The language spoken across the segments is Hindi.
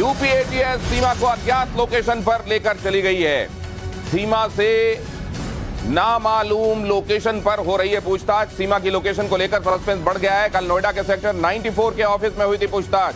यूपी एटीएस सीमा को अज्ञात लोकेशन पर लेकर चली गई है। सीमा से नामालूम लोकेशन पर हो रही है पूछताछ। सीमा की लोकेशन को लेकर सस्पेंस बढ़ गया है। कल नोएडा के सेक्टर 94 के ऑफिस में हुई थी पूछताछ।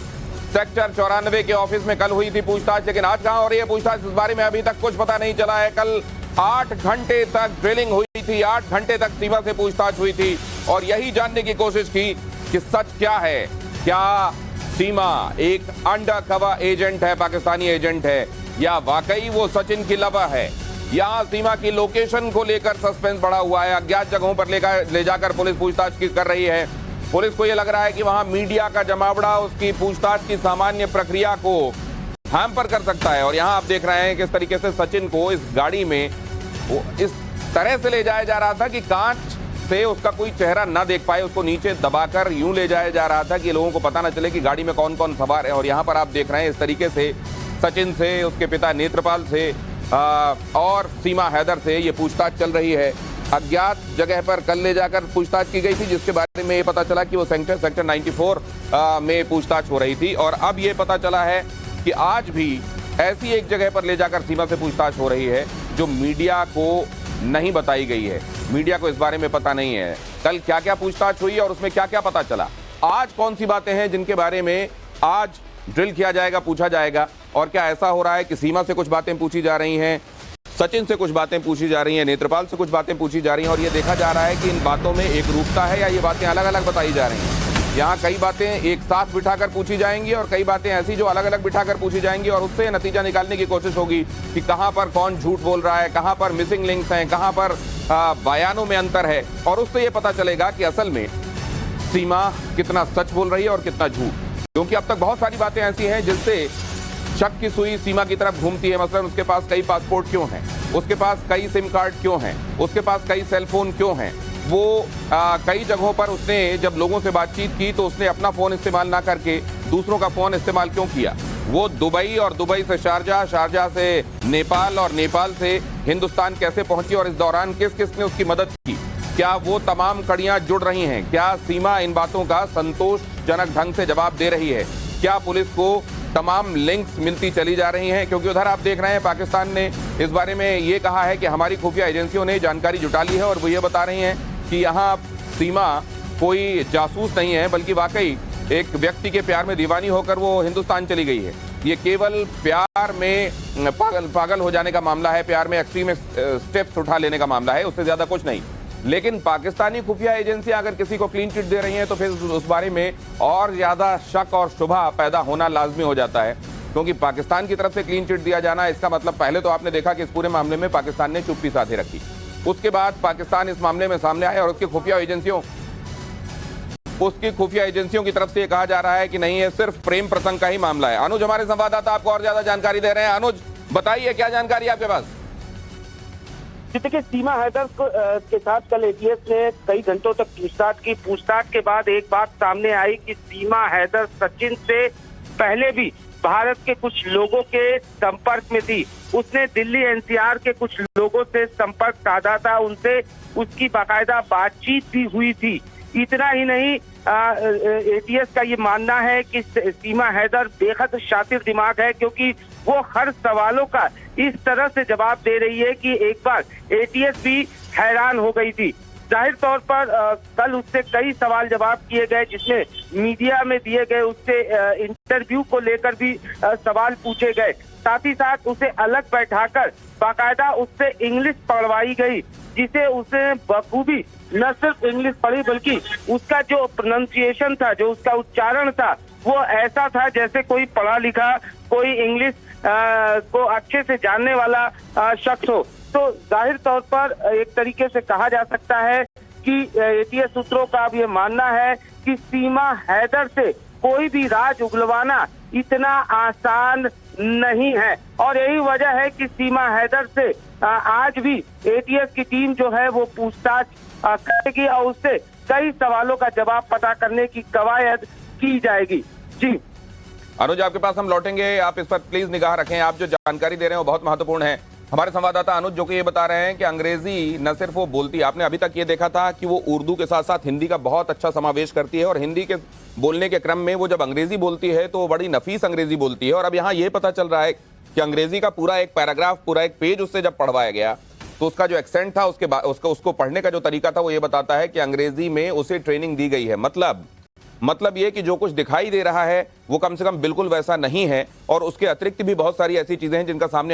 सेक्टर 94 के ऑफिस में कल हुई थी पूछताछ, लेकिन आज कहां हो रही है पूछताछ, इस बारे में अभी तक कुछ पता नहीं चला है। कल 8 घंटे तक ड्रिलिंग हुई थी, 8 घंटे तक सीमा से पूछताछ हुई थी और यही जानने की कोशिश की कि सच क्या है। क्या सीमा एक अंडरकवर एजेंट है, पाकिस्तानी एजेंट है, या वाकई वो सचिन की लवा है। यहां सीमा की लोकेशन को लेकर सस्पेंस बढ़ा हुआ है। अज्ञात जगहों पर ले जाकर पुलिस पूछताछ कर रही है। पुलिस को यह लग रहा है कि वहां मीडिया का जमावड़ा उसकी पूछताछ की सामान्य प्रक्रिया को हैम्पर कर सकता है। और यहां आप देख रहे हैं किस तरीके से सचिन को इस गाड़ी में इस तरह से ले जाया जा रहा था कि कांच से उसका कोई चेहरा ना देख पाए, उसको नीचे दबाकर यूं ले जाया जा रहा था कि लोगों को पता ना चले कि गाड़ी में कौन कौन सवार है। और यहां पर आप देख रहे हैं इस तरीके से सचिन से, उसके पिता नेत्रपाल से और सीमा हैदर से ये पूछताछ चल रही है। अज्ञात जगह पर कल ले जाकर पूछताछ की गई थी, जिसके बारे में ये पता चला कि वो सेक्टर 94 में पूछताछ हो रही थी। और अब ये पता चला है कि आज भी ऐसी एक जगह पर ले जाकर सीमा से पूछताछ हो रही है जो मीडिया को नहीं बताई गई है। मीडिया को इस बारे में पता नहीं है कल क्या क्या पूछताछ हुई और उसमें क्या क्या पता चला। आज कौन सी बातें हैं जिनके बारे में आज ड्रिल किया जाएगा, पूछा जाएगा। और क्या ऐसा हो रहा है कि सीमा से कुछ बातें पूछी जा रही हैं, सचिन से कुछ बातें पूछी जा रही हैं, नेत्रपाल से कुछ बातें पूछी जा रही हैं, और ये देखा जा रहा है कि इन बातों में एक रूपता है या ये बातें अलग अलग बताई जा रही हैं। यहाँ कई बातें एक साथ बिठाकर पूछी जाएंगी और कई बातें ऐसी जो अलग अलग बिठाकर पूछी जाएंगी, और उससे नतीजा निकालने की कोशिश होगी कि कहां पर कौन झूठ बोल रहा है, कहां पर मिसिंग लिंक्स हैं, कहां पर बयानों में अंतर है। और उससे ये पता चलेगा कि असल में सीमा कितना सच बोल रही है और कितना झूठ। क्योंकि अब तक बहुत सारी बातें ऐसी हैं जिससे शक की सुई सीमा की तरफ घूमती है। मसलन उसके पास कई पासपोर्ट क्यों हैं, उसके पास कई सिम कार्ड क्यों हैं, उसके पास कई सेल फोन क्यों हैं। वो कई जगहों पर उसने जब लोगों से बातचीत की तो उसने अपना फोन इस्तेमाल ना करके दूसरों का फोन इस्तेमाल क्यों किया। वो दुबई और दुबई से शारजाह, शारजाह से नेपाल और नेपाल से हिंदुस्तान कैसे पहुंची और इस दौरान किस किस ने उसकी मदद की। क्या वो तमाम कड़ियां जुड़ रही हैं? क्या सीमा इन बातों का संतोषजनक ढंग से जवाब दे रही है? क्या पुलिस को तमाम लिंक्स मिलती चली जा रही हैं? क्योंकि उधर आप देख रहे हैं पाकिस्तान ने इस बारे में ये कहा है कि हमारी खुफिया एजेंसियों ने जानकारी जुटा ली है और वो ये बता रही हैं कि यहाँ सीमा कोई जासूस नहीं है, बल्कि वाकई एक व्यक्ति के प्यार में दीवानी होकर वो हिंदुस्तान चली गई है। ये केवल प्यार में पागल हो जाने का मामला है, प्यार में एक्सट्रीम स्टेप्स उठा लेने का मामला है, उससे ज्यादा कुछ नहीं। लेकिन पाकिस्तानी खुफिया एजेंसियां अगर किसी को क्लीन चिट दे रही हैं तो फिर उस बारे में और ज्यादा शक और शुबा पैदा होना लाजमी हो जाता है। क्योंकि पाकिस्तान की तरफ से क्लीन चिट दिया जाना, इसका मतलब पहले तो आपने देखा कि इस पूरे मामले में पाकिस्तान ने चुप्पी साधे रखी। उसके बाद पाकिस्तान इस मामले में सामने आया और उसकी खुफिया एजेंसियों की तरफ से ये कहा जा रहा है कि नहीं, ये सिर्फ प्रेम प्रसंग का ही मामला है। अनुज हमारे संवाददाता आपको और ज्यादा जानकारी दे रहे हैं। अनुज, बताइए क्या जानकारी आपके पास। देखिए, सीमा हैदर के साथ कल एटीएस ने कई घंटों तक पूछताछ की। पूछताछ के बाद एक बात सामने आई कि सीमा हैदर सचिन से पहले भी भारत के कुछ लोगों के संपर्क में थी। उसने दिल्ली एनसीआर के कुछ लोगों से संपर्क साधा था, उनसे उसकी बाकायदा बातचीत भी हुई थी। इतना ही नहीं, एटीएस का ये मानना है कि सीमा हैदर बेहद शातिर दिमाग है, क्योंकि वो हर सवालों का इस तरह से जवाब दे रही है कि एक बार एटीएस भी हैरान हो गई थी। जाहिर तौर पर कल उससे कई सवाल जवाब किए गए, जिसमें मीडिया में दिए गए उससे इंटरव्यू को लेकर भी सवाल पूछे गए। साथ ही साथ उसे अलग बैठाकर बाकायदा उससे इंग्लिश पढ़वाई गई, जिसे उसने बखूबी न सिर्फ इंग्लिश पढ़ी बल्कि उसका जो प्रोनाउंसिएशन था, जो उसका उच्चारण था, वो ऐसा था जैसे कोई पढ़ा लिखा, कोई इंग्लिश को अच्छे से जानने वाला शख्स हो। तो जाहिर तौर पर एक तरीके से कहा जा सकता है कि एटीएस सूत्रों का अब ये मानना है कि सीमा हैदर से कोई भी राज उगलवाना इतना आसान नहीं है। और यही वजह है कि सीमा हैदर से आज भी एटीएस की टीम जो है वो पूछताछ करेगी और उससे कई सवालों का जवाब पता करने की कवायद की जाएगी। जी अनुज, आपके पास हम लौटेंगे, आप इस पर प्लीज निगाह रखें। आप जो जानकारी दे रहे हैं वो बहुत महत्वपूर्ण है। हमारे संवाददाता अनुज जो कि ये बता रहे हैं कि अंग्रेजी न सिर्फ वो बोलती है, आपने अभी तक ये देखा था कि वो उर्दू के साथ साथ हिंदी का बहुत अच्छा समावेश करती है और हिंदी के बोलने के क्रम में वो जब अंग्रेजी बोलती है तो वो बड़ी नफीस अंग्रेजी बोलती है। और अब यहाँ ये पता चल रहा है कि अंग्रेजी का पूरा एक पैराग्राफ, पूरा एक पेज उससे जब पढ़वाया गया तो उसका जो एक्सेंट था, उसके बाद उसको पढ़ने का जो तरीका था वो ये बताता है कि अंग्रेजी में उसे ट्रेनिंग दी गई है। मतलब ये कि जो कुछ दिखाई दे रहा है वो कम से कम बिल्कुल वैसा नहीं है और उसके अतिरिक्त भी बहुत सारी ऐसी चीजें हैं जिनका सामने